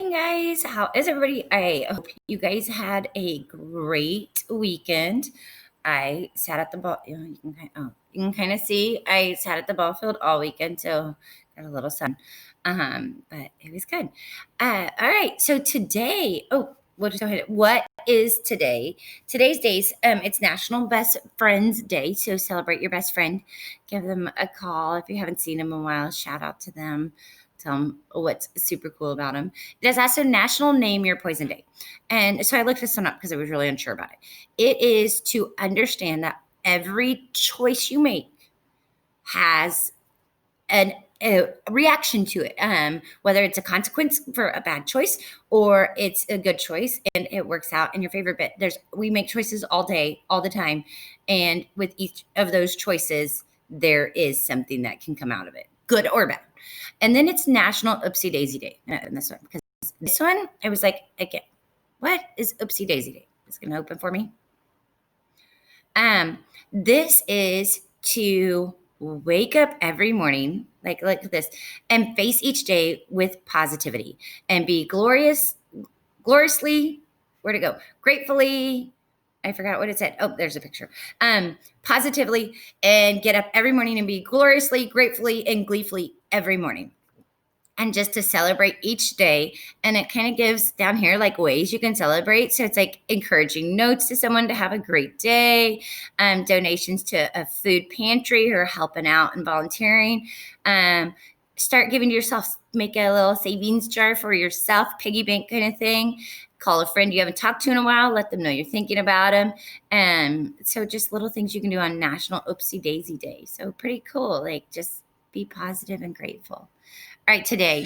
morning, guys. How is everybody? I hope you guys had a great weekend. I sat at the ball. You can kind of see I sat at the ball field all weekend, so got a little sun. But it was good. All right. So today, what is today? Today's days. It's National Best Friends Day. So celebrate your best friend. Give them a call if you haven't seen them in a while. Shout out to them. Tell them what's super cool about them. It is also National Name Your Poison Day. And so I looked this one up because I was really unsure about it. It is to understand that every choice you make has a reaction to it, whether it's a consequence for a bad choice or it's a good choice and it works out in your favor. But we make choices all day, all the time. And with each of those choices, there is something that can come out of it, good or bad. And then it's National Oopsie Daisy Day. And this one, because this one, I was like, again, what is Oopsie Daisy Day? It's going to open for me. This is to wake up every morning like this and face each day with positivity and be gloriously, where'd it go? Gratefully. I forgot what it said. Oh, there's a picture. Positively, and get up every morning and be gloriously, gratefully, and gleefully every morning. And just to celebrate each day. And it kind of gives down here like ways you can celebrate. So it's like encouraging notes to someone to have a great day, donations to a food pantry or helping out and volunteering. Start giving to yourself, make a little savings jar for yourself, piggy bank kind of thing. Call a friend you haven't talked to in a while. Let them know you're thinking about them. So just little things you can do on National Oopsie Daisy Day. So pretty cool. Like just be positive and grateful. All right, today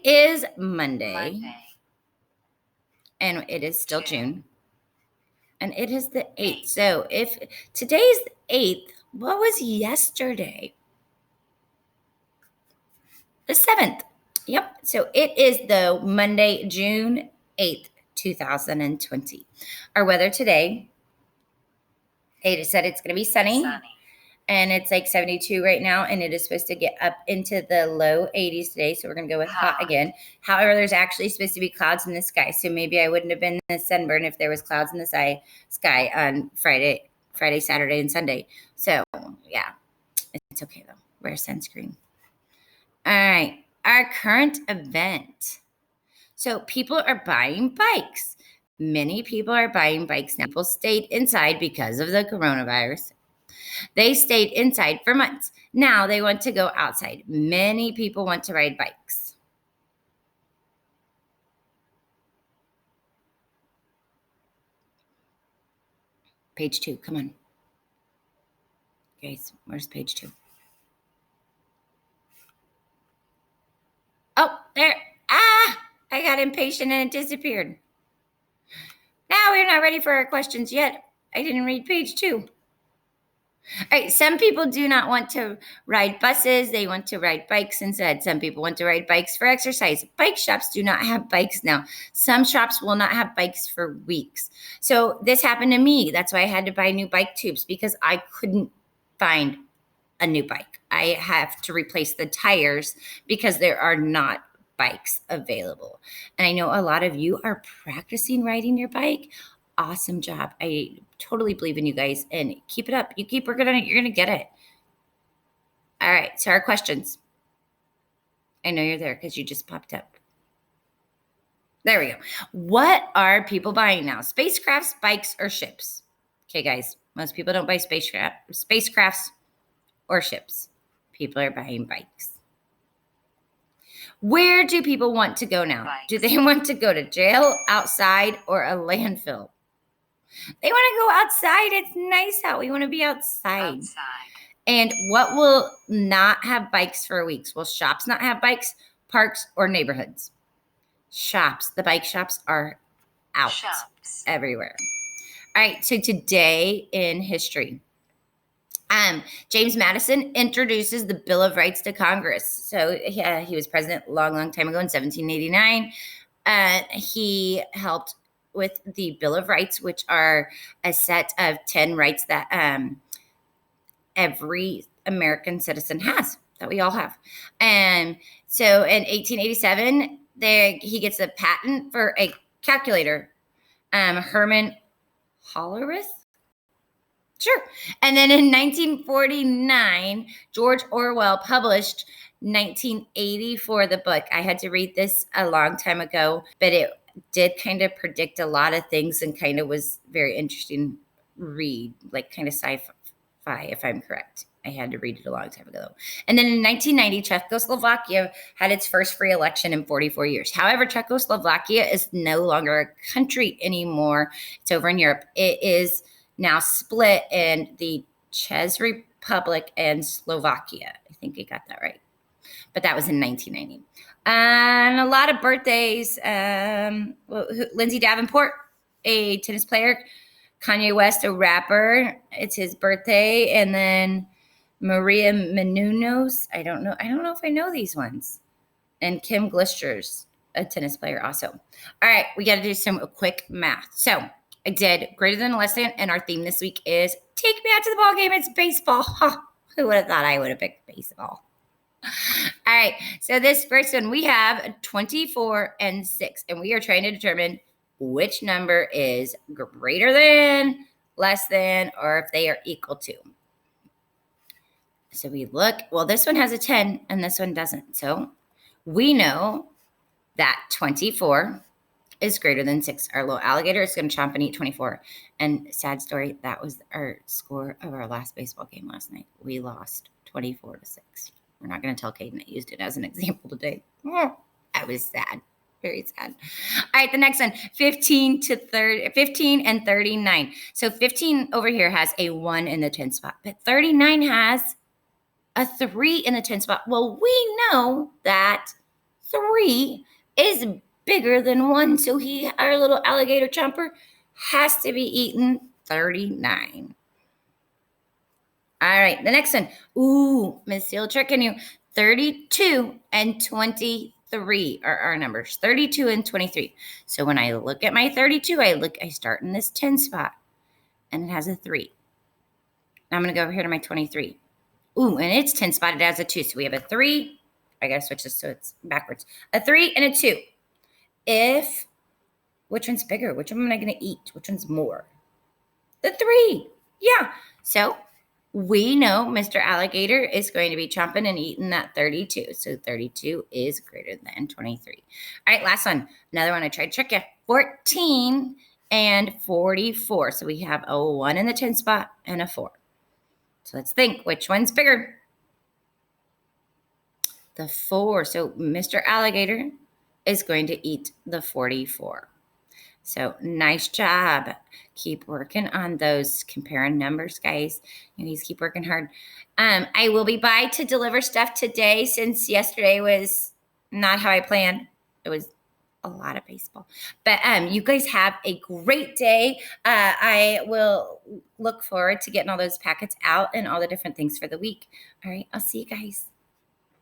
is Monday. And it is still June. And it is the 8th. So if today is the 8th, what was yesterday? The 7th. Yep. So it is the Monday, June 8th, 2020. Our weather today, it said it's going to be sunny. And it's like 72 right now, and it is supposed to get up into the low 80s today, so we're going to go with hot again. However, there's actually supposed to be clouds in the sky, so maybe I wouldn't have been in the sunburn if there was clouds in the sky on Friday, Saturday, and Sunday. So, yeah, it's okay, though. Wear sunscreen. All right, our current event. So people are buying bikes. Many people are buying bikes now. People stayed inside because of the coronavirus. They stayed inside for months. Now they want to go outside. Many people want to ride bikes. Page 2, come on. Guys, where's page 2? Oh, there. I got impatient and it disappeared. Now we're not ready for our questions yet. I didn't read page 2. All right, some people do not want to ride buses. They want to ride bikes instead. Some people want to ride bikes for exercise. Bike shops do not have bikes now. Some shops will not have bikes for weeks. So this happened to me. That's why I had to buy new bike tubes because I couldn't find a new bike. I have to replace the tires because there are not bikes available. And I know a lot of you are practicing riding your bike. Awesome job. I totally believe in you guys and keep it up. You keep working on it, you're going to get it. All right. So our questions. I know you're there because you just popped up. There we go. What are people buying now? Spacecrafts, bikes, or ships? Okay, guys. Most people don't buy spacecrafts or ships. People are buying bikes. Where do people want to go now? Bikes. Do they want to go to jail, outside, or a landfill? They want to go outside. It's nice out. We want to be outside. And what will not have bikes for weeks? Will shops not have bikes, parks, or neighborhoods? Shops. The bike shops are out everywhere. All right. So today in history, James Madison introduces the Bill of Rights to Congress. So yeah, he was president a long time ago in 1789. He helped with the Bill of Rights, which are a set of 10 rights that every American citizen has. that we all have. And so in 1887, he gets a patent for a calculator. Herman Hollerith? Sure. And then in 1949, George Orwell published 1984, the book. I had to read this a long time ago, but it did kind of predict a lot of things and kind of was very interesting read, like kind of sci-fi, if I'm correct. I had to read it a long time ago. And then in 1990, Czechoslovakia had its first free election in 44 years. However, Czechoslovakia is no longer a country anymore. It's over in Europe. It is now split in the Czech Republic and Slovakia. I think I got that right. But that was in 1990. And a lot of birthdays. Lindsay Davenport, a tennis player. Kanye West, a rapper. It's his birthday. And then Maria Menounos. I don't know if I know these ones. And Kim Glisters, a tennis player also. All right, we got to do some quick math. So I did greater than or less than, and our theme this week is take me out to the ball game. It's baseball. Who would have thought I would have picked baseball? All right, so this first one, we have 24 and 6, and we are trying to determine which number is greater than, less than, or if they are equal to. So we look, well, this one has a 10 and this one doesn't. So we know that 24 is greater than 6. Our little alligator is going to chomp and eat 24. And sad story, that was our score of our last baseball game last night. We lost 24 to 6. We're not going to tell Caden I used it as an example today. That was sad. Very sad. All right, the next one, 15 and 39. So 15 over here has a 1 in the 10 spot, but 39 has a 3 in the 10 spot. Well, we know that 3 is bigger than 1, so our little alligator chomper has to be eating 39. All right, the next one. Ooh, Miss Seal tricking you. 32 and 23 are our numbers. 32 and 23. So when I look at my 32, I start in this 10 spot, and it has a 3. Now I'm going to go over here to my 23. Ooh, and it's 10 spot. It has a 2. So we have a 3. I got to switch this so it's backwards. A 3 and a 2. Which one's bigger? Which one am I going to eat? Which one's more? The 3. Yeah. So we know Mr. Alligator is going to be chomping and eating that 32. So 32 is greater than 23. All right, last one. Another one I tried to trick you. 14 and 44. So we have a 1 in the 10 spot and a 4. So let's think, which one's bigger? The 4. So Mr. Alligator is going to eat the 44. So nice job. Keep working on those comparing numbers, guys. You guys keep working hard. I will be by to deliver stuff today since yesterday was not how I planned. It was a lot of baseball. But you guys have a great day. I will look forward to getting all those packets out and all the different things for the week. All right, I'll see you guys.